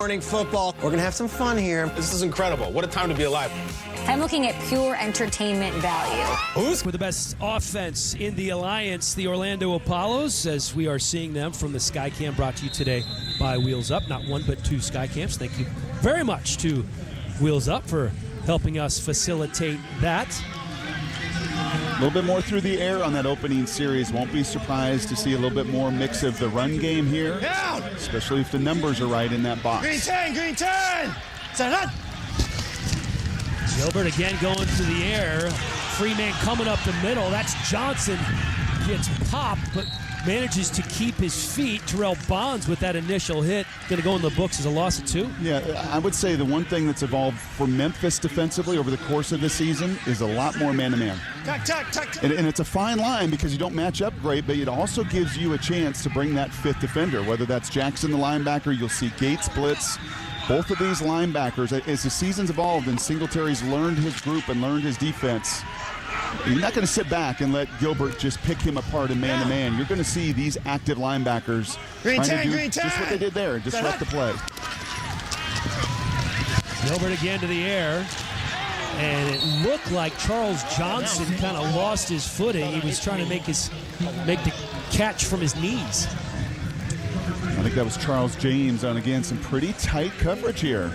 Morning football. We're going to have some fun here. This is incredible. What a time to be alive. I'm looking at pure entertainment value. With the best offense in the Alliance, the Orlando Apollos, as we are seeing them from the Skycam, brought to you today by Wheels Up. Not one, but two Skycams. Thank you very much to Wheels Up for helping us facilitate that. A little bit more through the air on that opening series. Won't be surprised to see a little bit more mix of the run game here, especially if the numbers are right in that box. Green 10, green 10. Gilbert again going to the air. Free man coming up the middle. That's Johnson. Gets popped, but manages to keep his feet. Terrell Bonds with that initial hit. Going to go in the books as a loss of 2. Yeah, I would say the one thing that's evolved for Memphis defensively over the course of the season is a lot more man-to-man. And it's a fine line because you don't match up great, but it also gives you a chance to bring that fifth defender, whether that's Jackson, the linebacker. You'll see Gates blitz. Both of these linebackers, as the season's evolved and Singletary's learned his group and learned his defense, you're not going to sit back and let Gilbert just pick him apart in man-to-man. You're going to see these active linebackers trying to do just what they did there, disrupt the play. Gilbert again to the air. And it looked like Charles Johnson kind of lost his footing. He was trying to make the catch from his knees. I think that was Charles James on, again, some pretty tight coverage here.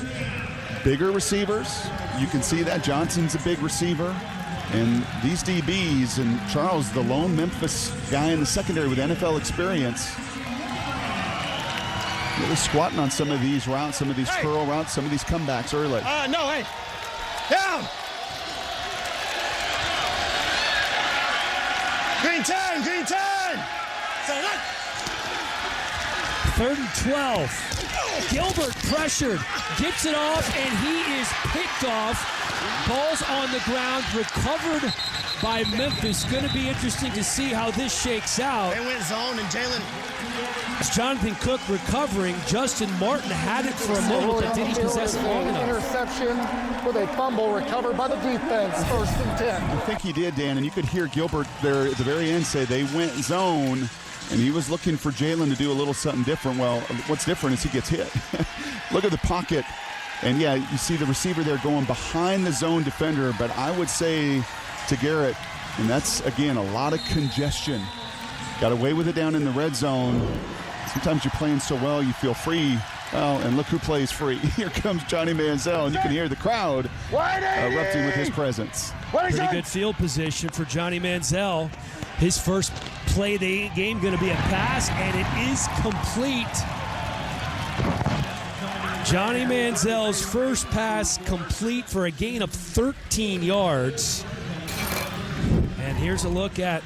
Bigger receivers. You can see that Johnson's a big receiver. And these DBs, and Charles, the lone Memphis guy in the secondary with NFL experience, really squatting on some of these routes, some of these curl routes, some of these comebacks early. No, hey. Down. Green 10, green 10. 3rd and 12. Gilbert pressured, gets it off, and he is picked off. Ball's on the ground, recovered by Memphis. Going to be interesting to see how this shakes out. They went zone, and Jalen. It's Jonathan Cook recovering. Justin Martin had it for a moment, but did he possess it long enough? Interception with a fumble recovered by the defense. 1st and 10. I think he did, Dan, and you could hear Gilbert there at the very end say they went zone, and he was looking for Jalen to do a little something different. Well, what's different is he gets hit. Look at the pocket. And, yeah, you see the receiver there going behind the zone defender, but I would say to Garrett, and that's, again, a lot of congestion. Got away with it down in the red zone. Sometimes you're playing so well you feel free. Well, and look who plays free. Here comes Johnny Manziel, and you can hear the crowd erupting with his presence. Pretty good field position for Johnny Manziel. His first play of the game going to be a pass, and it is complete. Johnny Manziel's first pass complete for a gain of 13 yards. And here's a look at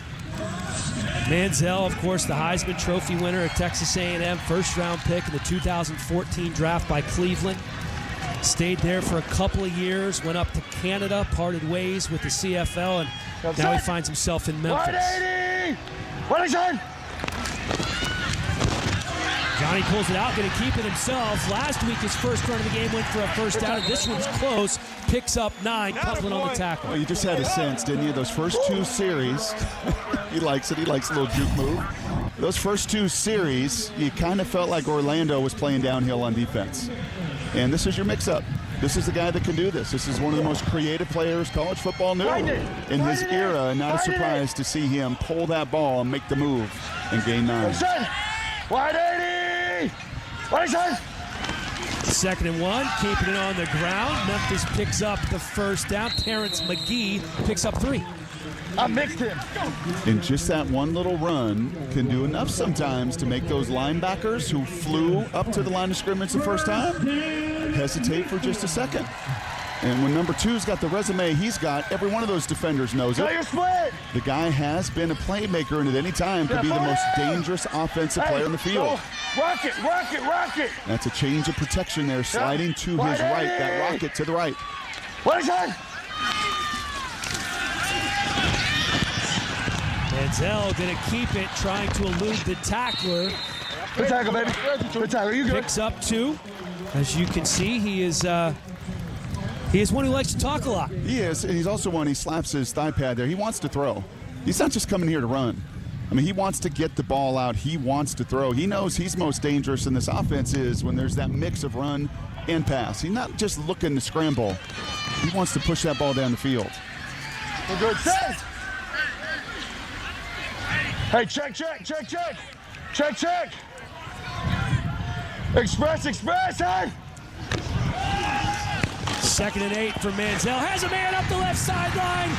Manziel, of course, the Heisman Trophy winner at Texas A&M, first-round pick in the 2014 draft by Cleveland. Stayed there for a couple of years, went up to Canada, parted ways with the CFL, and now he finds himself in Memphis. 180! What is it? Johnny pulls it out, going to keep it himself. Last week, his first run of the game went for a first down, and this one's close. Picks up 9, Copeland on the tackle. Well, you just had a sense, didn't you? Those first 2 series, he likes it. He likes a little juke move. Those first 2 series, you kind of felt like Orlando was playing downhill on defense. And this is your mix-up. This is the guy that can do this. This is one of the most creative players college football knew in his era, and not a surprise to see him pull that ball and make the move and gain 9. 180! What is it? 2nd and 1, keeping it on the ground. Memphis picks up the first down. Terrence McGee picks up 3. I mixed him. And just that one little run can do enough sometimes to make those linebackers who flew up to the line of scrimmage the first time hesitate for just a second. And when number 2's got the resume he's got, every one of those defenders knows it. The guy has been a playmaker, and at any time could be the most dangerous offensive player on the field. Rock it, rock it, rock it. That's a change of protection there, sliding to his right, that rocket to the right. What is that? Manziel going to keep it, trying to elude the tackler. Good tackle, baby. Good tackle. You good? Picks up 2. As you can see, he is one who likes to talk a lot. He is, and he's also one, he slaps his thigh pad there. He wants to throw. He's not just coming here to run. I mean, he wants to get the ball out. He wants to throw. He knows he's most dangerous in this offense is when there's that mix of run and pass. He's not just looking to scramble. He wants to push that ball down the field. We're good. Set. Hey, check. Check. Express, hey! 2nd and 8 for Manziel. Has a man up the left sideline.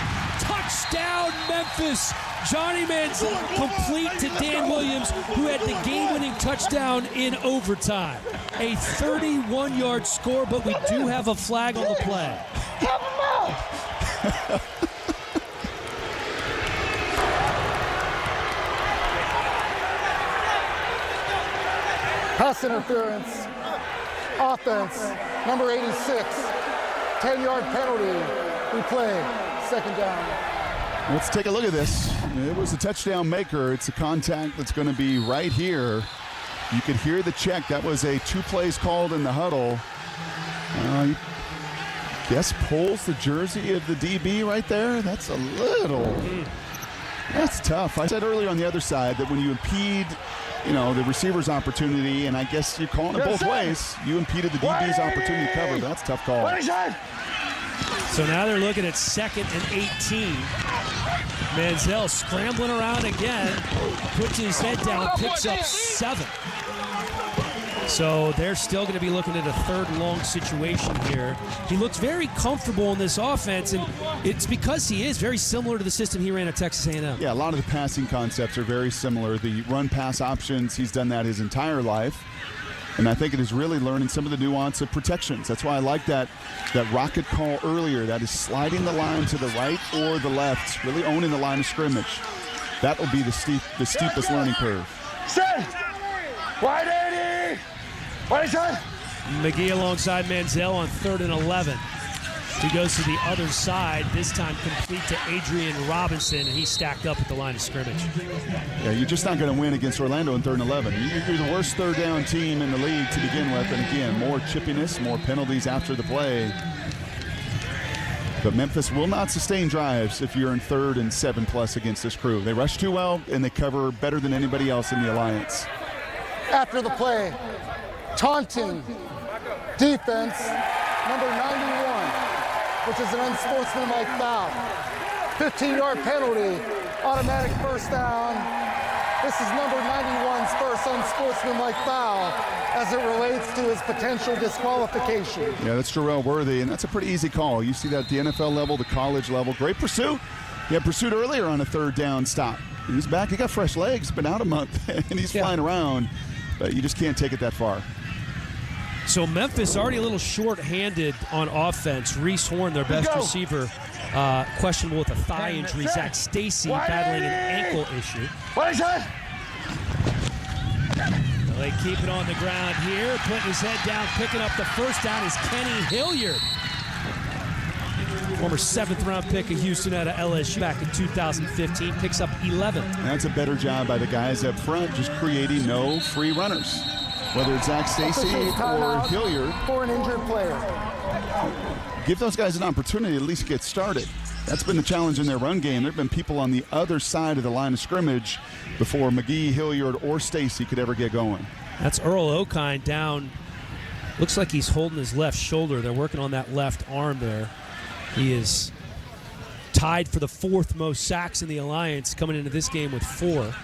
Touchdown, Memphis. Johnny Manziel complete to Dan Williams, who had the game-winning touchdown in overtime. A 31-yard score, but we do have a flag on the play. Help him out! Pass interference. Offense, number 86. 10-yard penalty. Replay. 2nd down. Let's take a look at this. It was a touchdown maker. It's a contact that's going to be right here. You could hear the check. That was a 2 plays called in the huddle. Guess pulls the jersey of the DB right there. That's a little. That's tough. I said earlier on the other side that when you impede, the receiver's opportunity, and I guess you're calling it both ways. You impeded the DB's opportunity to cover, but that's a tough call. So now they're looking at 2nd and 18. Manziel scrambling around again, puts his head down, picks up 7. So they're still going to be looking at a 3rd and long situation here. He looks very comfortable in this offense, and it's because he is very similar to the system he ran at Texas A&M. Yeah, a lot of the passing concepts are very similar. The run-pass options, he's done that his entire life. And I think it is really learning some of the nuance of protections. That's why I like that rocket call earlier. That is sliding the line to the right or the left, really owning the line of scrimmage. That will be the steepest learning curve. Set! Wide 80! Wide shot! McGee alongside Manziel on 3rd and 11. He goes to the other side, this time complete to Adrian Robinson, and he's stacked up at the line of scrimmage. Yeah, you're just not going to win against Orlando in 3rd and 11. You're the worst 3rd down team in the league to begin with, and again, more chippiness, more penalties after the play. But Memphis will not sustain drives if you're in 3rd and 7+ against this crew. They rush too well, and they cover better than anybody else in the Alliance. After the play, taunting defense, number 91, which is an unsportsmanlike foul. 15-yard penalty, automatic 1st down. This is number 91's first unsportsmanlike foul as it relates to his potential disqualification. Yeah, that's Jarrell Worthy, and that's a pretty easy call. You see that at the NFL level, the college level. Great pursuit. He had pursuit earlier on a 3rd down stop. He's back. He got fresh legs, been out a month, and he's flying around. But you just can't take it that far. So Memphis already a little short-handed on offense. Reese Horn, their best receiver, questionable with a thigh injury. Zach Stacy battling an ankle issue. Wide shot! They keep it on the ground here, putting his head down, picking up the 1st down is Kenny Hilliard. Former 7th-round pick of Houston out of LSU back in 2015, picks up 11. That's a better job by the guys up front, just creating no free runners. Whether it's Zach Stacy or Hilliard. For an injured player. Give those guys an opportunity to at least get started. That's been the challenge in their run game. There have been people on the other side of the line of scrimmage before McGee, Hilliard, or Stacy could ever get going. That's Earl Okine down. Looks like he's holding his left shoulder. They're working on that left arm there. He is tied for the 4th most sacks in the Alliance, coming into this game with 4.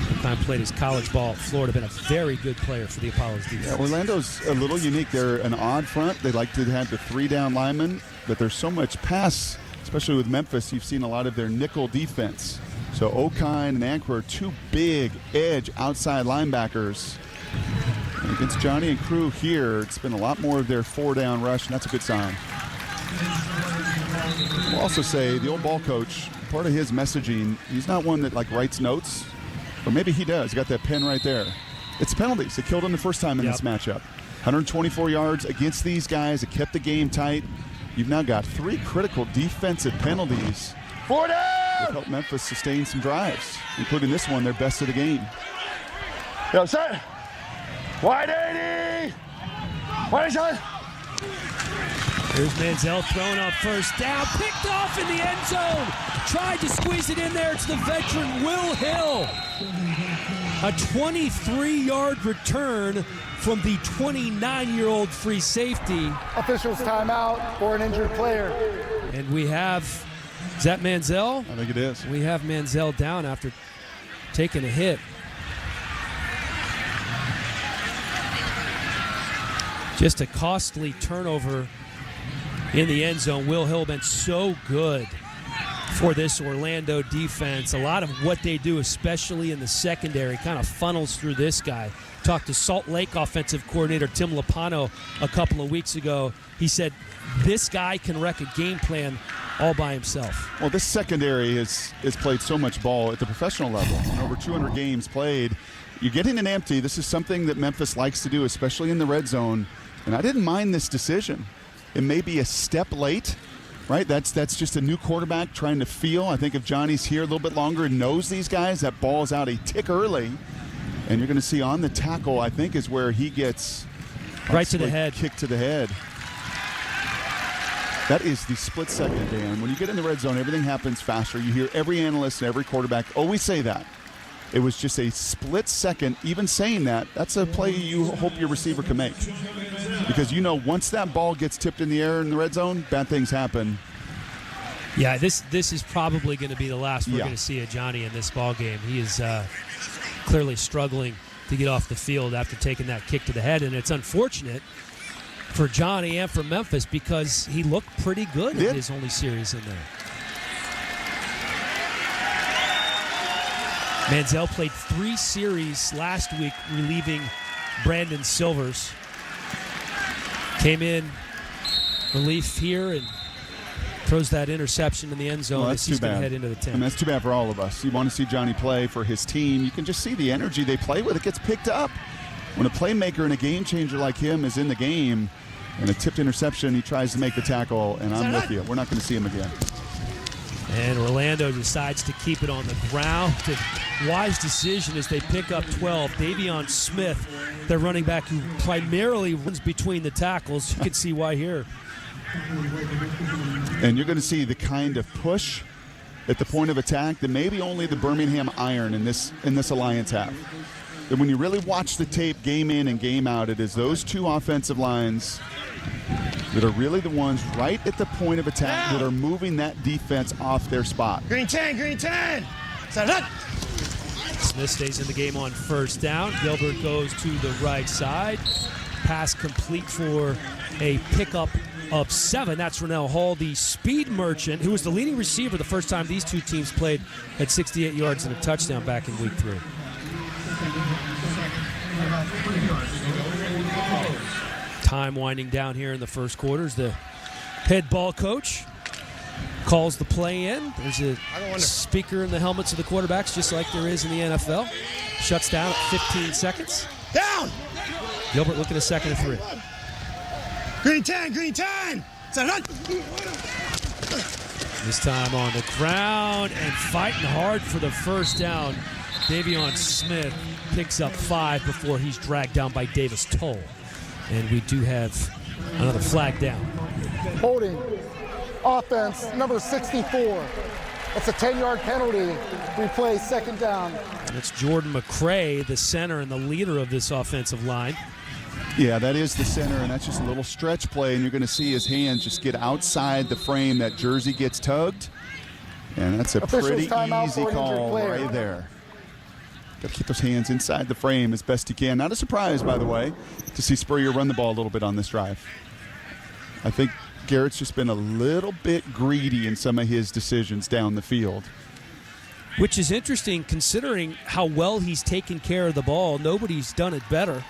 Okine played his college ball at Florida, been a very good player for the Apollos defense. Yeah, Orlando's a little unique. They're an odd front. They like to have the 3-down linemen, but there's so much pass, especially with Memphis. You've seen a lot of their nickel defense. So Okine and Anker are 2 big edge outside linebackers. And against Johnny and crew here, it's been a lot more of their 4-down rush, and that's a good sign. We'll also say the old ball coach, part of his messaging, he's not one that writes notes, or maybe he does. Got that pen right there. It's penalties. It killed him the first time in this matchup. 124 yards against these guys. It kept the game tight. You've now got 3 critical defensive penalties. 4 down! That helped Memphis sustain some drives, including this one, their best of the game. Yo, set! Wide 80! Wide shot! Here's Manziel throwing up 1st down, picked off in the end zone. tried to squeeze it in there. It's the veteran Will Hill. A 23-yard return from the 29-year-old free safety. Officials timeout for an injured player. And we have, is that Manziel? I think it is. We have Manziel down after taking a hit. Just a costly turnover in the end zone. Will Hill been so good for this Orlando defense. A lot of what they do, especially in the secondary, kind of funnels through this guy. Talked to Salt Lake offensive coordinator Tim Lopano a couple of weeks ago. He said this guy can wreck a game plan all by himself. Well, this secondary has played so much ball at the professional level. Over 200 games played. You're getting an empty. This is something that Memphis likes to do, especially in the red zone. And I didn't mind this decision. It may be a step late, right? That's just a new quarterback trying to feel. I think if Johnny's here a little bit longer and knows these guys, that ball's out a tick early. And you're going to see on the tackle, I think, is where he gets right to the head. Kick to the head. That is the split second, Dan. When you get in the red zone, everything happens faster. You hear every analyst and every quarterback always say that. It was just a split second. Even saying that, that's a play you hope your receiver can make. Because you know once that ball gets tipped in the air in the red zone, bad things happen. Yeah, this is probably going to be the last we're going to see of Johnny in this ball game. He is clearly struggling to get off the field after taking that kick to the head, and it's unfortunate for Johnny and for Memphis because he looked pretty good in his only series in there. Manziel played 3 series last week, relieving Brandon Silvers. Came in relief here and throws that interception in the end zone. Well, as he's going to head into the 10. And that's too bad for all of us. You want to see Johnny play for his team. You can just see the energy they play with. It gets picked up. When a playmaker and a game changer like him is in the game and a tipped interception, he tries to make the tackle, and I'm with you. We're not going to see him again. And Orlando decides to keep it on the ground. A wise decision as they pick up 12. Davion Smith, their running back, who primarily runs between the tackles. You can see why here. And you're going to see the kind of push at the point of attack that maybe only the Birmingham Iron in this alliance have. And when you really watch the tape game in and game out, it is those two offensive lines that are really the ones right at the point of attack that are moving that defense off their spot. Green 10, green 10. Smith stays in the game on first down. Gilbert goes to the right side. Pass complete for a pickup of 7. That's Rennell Hall, the speed merchant, who was the leading receiver the first time these two teams played at 68 yards and a touchdown back in week 3. Time winding down here in the first quarter as the head ball coach calls the play in. There's a speaker in the helmets of the quarterbacks, just like there is in the NFL. Shuts down at 15 seconds. Down. Gilbert looking at 2nd and 3. Green 10, green 10. This time on the ground and fighting hard for the first down. Davion Smith picks up 5 before he's dragged down by Davis Toll. And we do have another flag down. Holding offense number 64. That's a 10-yard penalty. Replay 2nd down. That's Jordan McCray, the center and the leader of this offensive line. Yeah, that is the center, and that's just a little stretch play, and you're going to see his hands just get outside the frame. That jersey gets tugged, and that's a pretty easy call right there. Got to keep those hands inside the frame as best you can. Not a surprise, by the way, to see Spurrier run the ball a little bit on this drive. I think Garrett's just been a little bit greedy in some of his decisions down the field. Which is interesting considering how well he's taken care of the ball. Nobody's done it better.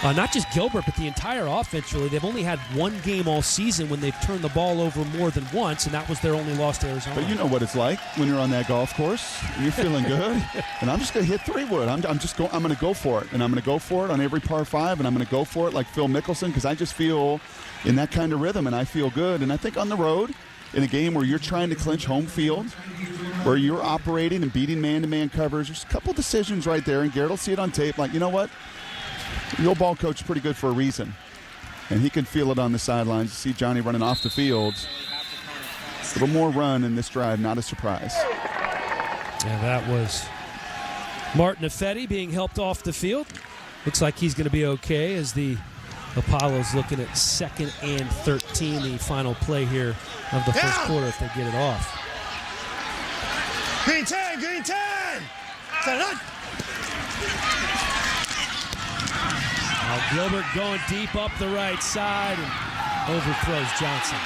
Not just Gilbert, but the entire offense, really. They've only had one game all season when they've turned the ball over more than once, and that was their only loss to Arizona. But you know what it's like when you're on that golf course. And you're feeling good. And I'm just going to hit 3-wood. I'm going to go for it. And I'm going to go for it on every par 5, and I'm going to go for it like Phil Mickelson because I just feel in that kind of rhythm, and I feel good. And I think on the road, in a game where you're trying to clinch home field, where you're operating and beating man-to-man covers, there's a couple decisions right there, and Garrett will see it on tape like, you know what? The old ball coach is pretty good for a reason. And he can feel it on the sidelines. You see Johnny running off the field. A little more run in this drive, not a surprise. Yeah, that was Martin Affetti being helped off the field. Looks like he's going to be okay as the Apollo's looking at 2nd and 13, the final play here of the first quarter if they get it off. Green 10, green 10. Now Gilbert going deep up the right side and overthrows Johnson.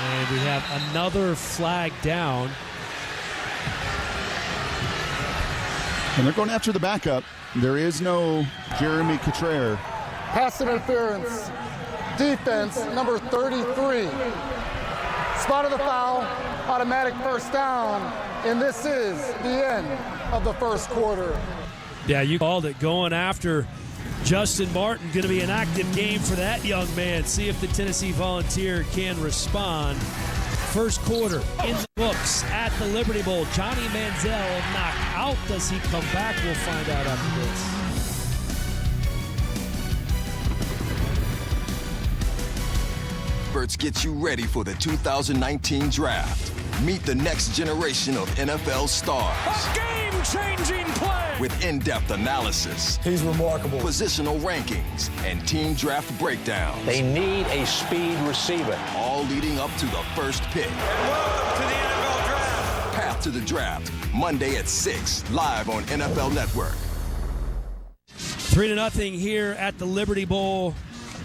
And we have another flag down. And they're going after the backup. There is no Jeremy Cottrell. Pass interference. Defense, number 33. Spotted the foul, automatic first down, and this is the end of the first quarter. Yeah, you called it. Going after Justin Martin. Going to be an active game for that young man. See if the Tennessee Volunteer can respond. First quarter in the books at the Liberty Bowl. Johnny Manziel knocked out. Does he come back? We'll find out after this. Experts get you ready for the 2019 draft. Meet the next generation of NFL stars. A game-changing play! With in-depth analysis. He's remarkable. Positional rankings and team draft breakdowns. They need a speed receiver. All leading up to the first pick. And welcome to the NFL Draft. Path to the Draft, Monday at 6, live on NFL Network. 3-0 here at the Liberty Bowl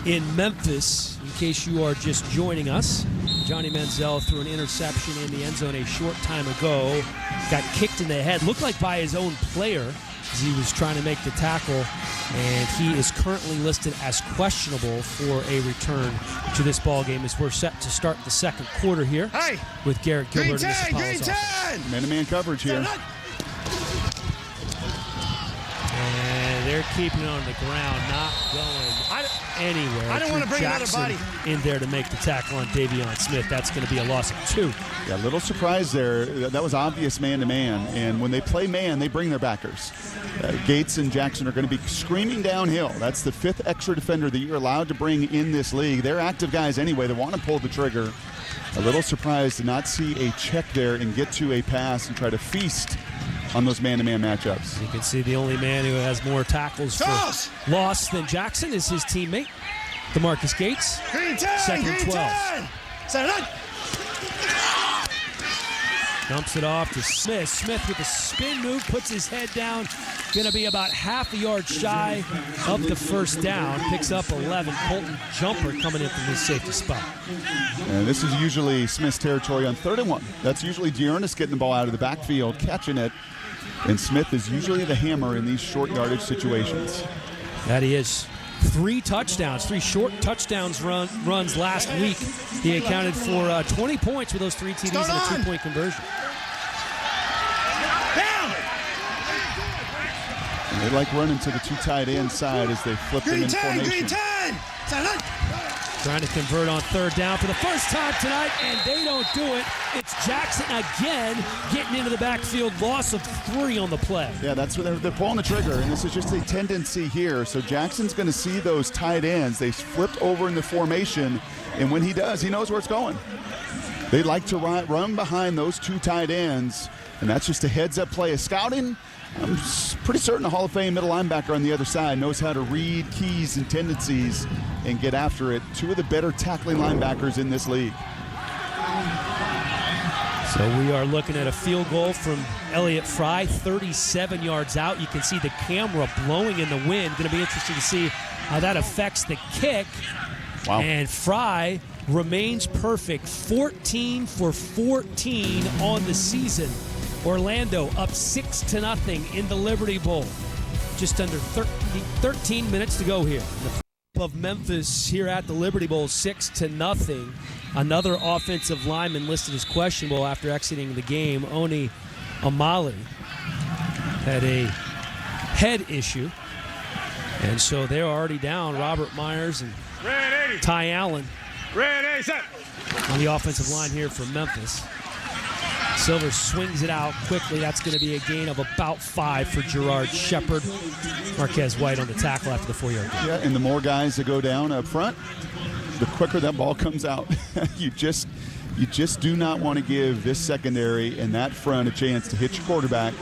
in Memphis. In case you are just joining us, Johnny Manziel threw an interception in the end zone a short time ago. Got kicked in the head, looked like by his own player as he was trying to make the tackle. And he is currently listed as questionable for a return to this ball game as we're set to start the second quarter here with Garrett Gilbert and this Apollo's offense. Man-to-man coverage here. And they're keeping it on the ground, not going anywhere. I don't want to bring Jackson another body in there to make the tackle on Davion Smith. That's going to be a loss of 2. Yeah, a little surprise there. That was obvious man-to-man. And when they play man, they bring their backers. Gates and Jackson are going to be screaming downhill. That's the 5th extra defender that you're allowed to bring in this league. They're active guys anyway. They want to pull the trigger. A little surprised to not see a check there and get to a pass and try to feast on those man-to-man matchups. You can see the only man who has more tackles for loss than Jackson is his teammate, DeMarcus Gates. Green 10, second green 12. 10. Dumps it off to Smith. Smith with a spin move, puts his head down. Going to be about half a yard shy of the first down. Picks up 11. Colton Jumper coming in from his safety spot. And this is usually Smith's territory on 3rd and 1. That's usually Dearness getting the ball out of the backfield, catching it. And Smith is usually the hammer in these short yardage situations. That he is. 3 touchdowns, 3 short touchdowns runs last week. He accounted for 20 points with those 3 TDs and a 2-point conversion. And they like running to the 2 tight end side as they flip them in formation. Green 10. Trying to convert on 3rd down for the first time tonight, and they don't do it. It's Jackson again getting into the backfield. Loss of 3 on the play. Yeah, that's what they're pulling the trigger, and this is just a tendency here. So Jackson's going to see those tight ends. They flipped over in the formation, and when he does, he knows where it's going. They like to run behind those 2 tight ends, and that's just a heads-up play. A scouting, I'm pretty certain a Hall of Fame middle linebacker on the other side knows how to read keys and tendencies and get after it. 2 of the better tackling linebackers in this league. So we are looking at a field goal from Elliott Fry, 37 yards out. You can see the camera blowing in the wind. Going to be interesting to see how that affects the kick. Wow. And Fry remains perfect, 14 for 14 on the season. Orlando up 6-0 in the Liberty Bowl. Just under 13 minutes to go here. Of Memphis here at the Liberty Bowl, 6-0. Another offensive lineman listed as questionable after exiting the game. Oni Amali had a head issue, and so they're already down. Robert Myers and Ty Allen on the offensive line here for Memphis. Silver swings it out quickly. That's going to be a gain of about 5 for Gerard Shepard. Marquez White on the tackle after the 4-yard gain. Yeah, and the more guys that go down up front, the quicker that ball comes out. You You just do not want to give this secondary and that front a chance to hit your quarterback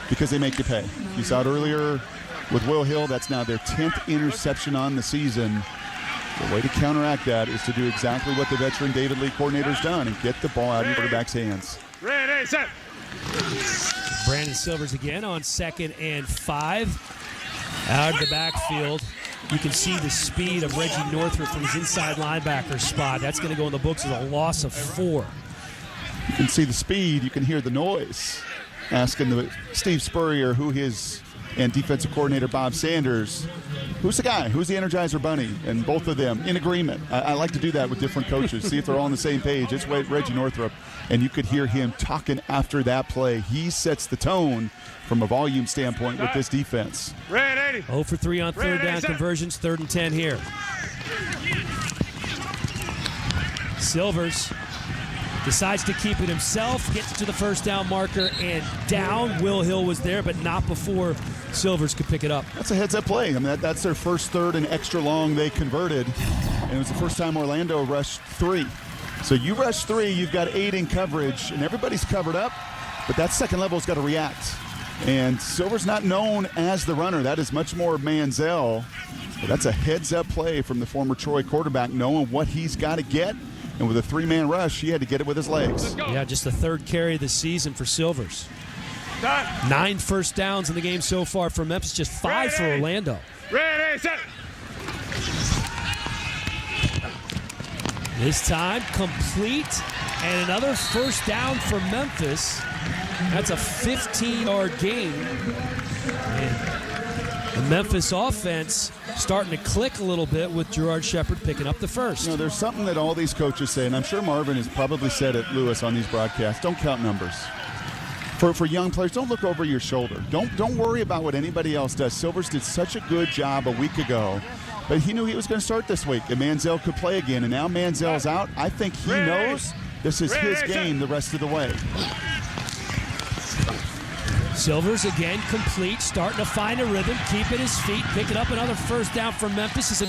because they make you pay. You saw it earlier with Will Hill. That's now their 10th interception on the season. The way to counteract that is to do exactly what the veteran David Lee coordinator's done and get the ball out of the quarterback's hands. Ready, set. Brandon Silvers again on 2nd and 5. Out of the backfield. You can see the speed of Reggie Northrup from his inside linebacker spot. That's going to go in the books as a loss of 4. You can see the speed. You can hear the noise. Asking Steve Spurrier and defensive coordinator Bob Sanders, who's the guy? Who's the Energizer Bunny? And both of them in agreement. I like to do that with different coaches, see if they're all on the same page. It's Reggie Northrup, and you could hear him talking after that play. He sets the tone from a volume standpoint with this defense. Ready. 0 for 3 on third down conversions, 3rd and 10 here. Silvers decides to keep it himself, gets to the first down marker and down. Will Hill was there, but not before Silvers could pick it up. That's a heads-up play. I mean, that's their first 3rd and extra long they converted, and it was the first time Orlando rushed 3. So you rush 3, you've got 8 in coverage, and everybody's covered up, but that second level's got to react. And Silver's not known as the runner. That is much more Manziel. But that's a heads-up play from the former Troy quarterback, knowing what he's got to get. And with a 3-man rush, he had to get it with his legs. Yeah, just the 3rd carry of the season for Silvers. 9 first downs in the game so far for Memphis, just 5 for Orlando. Ready, set. This time, complete, and another first down for Memphis. That's a 15-yard gain. And the Memphis offense starting to click a little bit with Gerard Shepard picking up the first. You know, there's something that all these coaches say, and I'm sure Marvin has probably said it, Lewis, on these broadcasts. Don't count numbers. For young players, don't look over your shoulder. Don't worry about what anybody else does. Silvers did such a good job a week ago, but he knew he was going to start this week, and Manziel could play again. And now Manziel's out. I think he knows this is his game the rest of the way. Silvers again complete, starting to find a rhythm, keeping his feet, picking up another first down for Memphis.